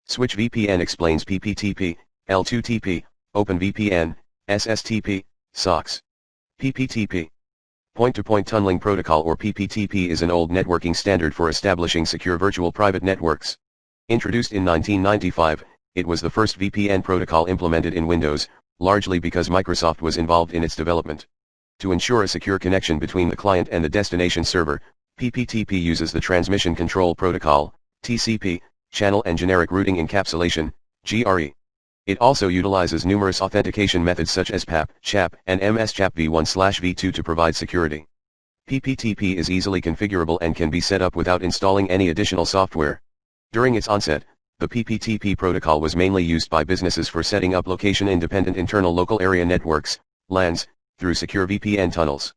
SwitchVPN explains PPTP, L2TP, OpenVPN, SSTP, SOCKS. PPTP. Point-to-point tunneling protocol or PPTP is an old networking standard for establishing secure virtual private networks. Introduced in 1995, it was the first VPN protocol implemented in Windows, largely because Microsoft was involved in its development. To ensure a secure connection between the client and the destination server, PPTP uses the Transmission Control Protocol, TCP, channel and generic routing encapsulation, GRE. It also utilizes numerous authentication methods such as PAP, CHAP, and MS-CHAP v1/v2 to provide security. PPTP is easily configurable and can be set up without installing any additional software. During its onset, the PPTP protocol was mainly used by businesses for setting up location-independent internal local area networks, LANs, through secure VPN tunnels.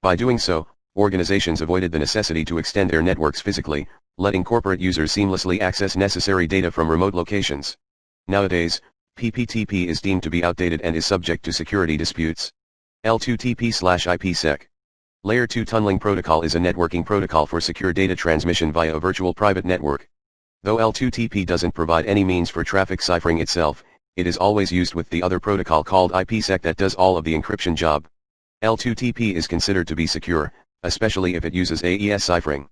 By doing so, organizations avoided the necessity to extend their networks physically, letting corporate users seamlessly access necessary data from remote locations. Nowadays, PPTP is deemed to be outdated and is subject to security disputes. L2TP/IPsec. Layer 2 tunneling protocol is a networking protocol for secure data transmission via a virtual private network. Though L2TP doesn't provide any means for traffic ciphering itself, it is always used with the other protocol called IPsec that does all of the encryption job. L2TP is considered to be secure, especially if it uses AES ciphering.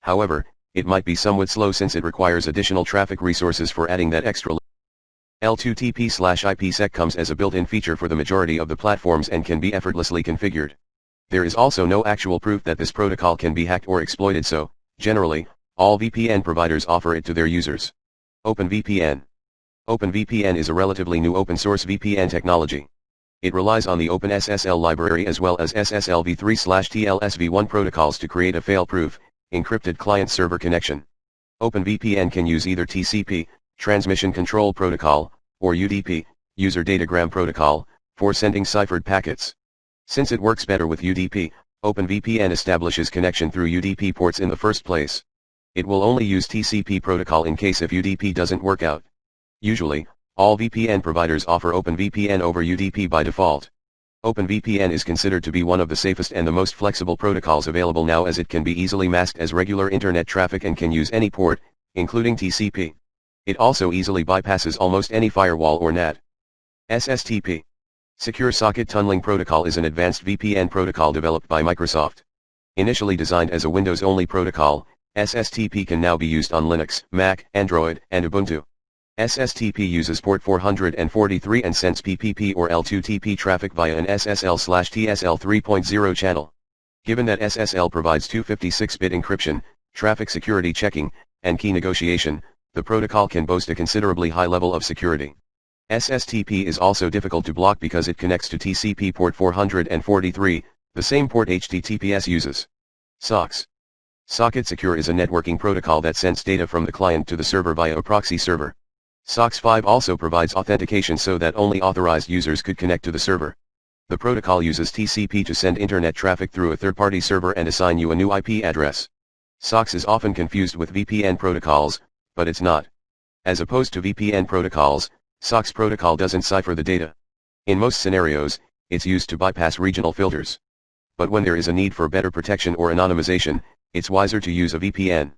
However, it might be somewhat slow since it requires additional traffic resources for adding that extra. L2TP/IPsec comes as a built-in feature for the majority of the platforms and can be effortlessly configured. There is also no actual proof that this protocol can be hacked or exploited, so, generally, all VPN providers offer it to their users. OpenVPN. OpenVPN is a relatively new open-source VPN technology. It relies on the OpenSSL library as well as SSL v3/TLS-v1 protocols to create a fail-proof, encrypted client-server connection. OpenVPN can use either TCP, Transmission Control Protocol, or UDP, User Datagram Protocol, for sending ciphered packets. Since it works better with UDP, OpenVPN establishes connection through UDP ports in the first place. It will only use TCP protocol in case if UDP doesn't work out. Usually, all VPN providers offer OpenVPN over UDP by default. OpenVPN is considered to be one of the safest and the most flexible protocols available now, as it can be easily masked as regular internet traffic and can use any port, including TCP. It also easily bypasses almost any firewall or NAT. SSTP. Secure Socket Tunneling Protocol is an advanced VPN protocol developed by Microsoft. Initially designed as a Windows-only protocol, SSTP can now be used on Linux, Mac, Android, and Ubuntu. SSTP uses port 443 and sends PPP or L2TP traffic via an SSL/TSL 3.0 channel. Given that SSL provides 256-bit encryption, traffic security checking, and key negotiation, the protocol can boast a considerably high level of security. SSTP is also difficult to block because it connects to TCP port 443, the same port HTTPS uses. SOCKS. Socket Secure is a networking protocol that sends data from the client to the server via a proxy server. SOCKS 5 also provides authentication so that only authorized users could connect to the server. The protocol uses TCP to send internet traffic through a third-party server and assign you a new IP address. SOCKS is often confused with VPN protocols, but it's not. As opposed to VPN protocols, SOCKS protocol doesn't cipher the data. In most scenarios, it's used to bypass regional filters. But when there is a need for better protection or anonymization, it's wiser to use a VPN.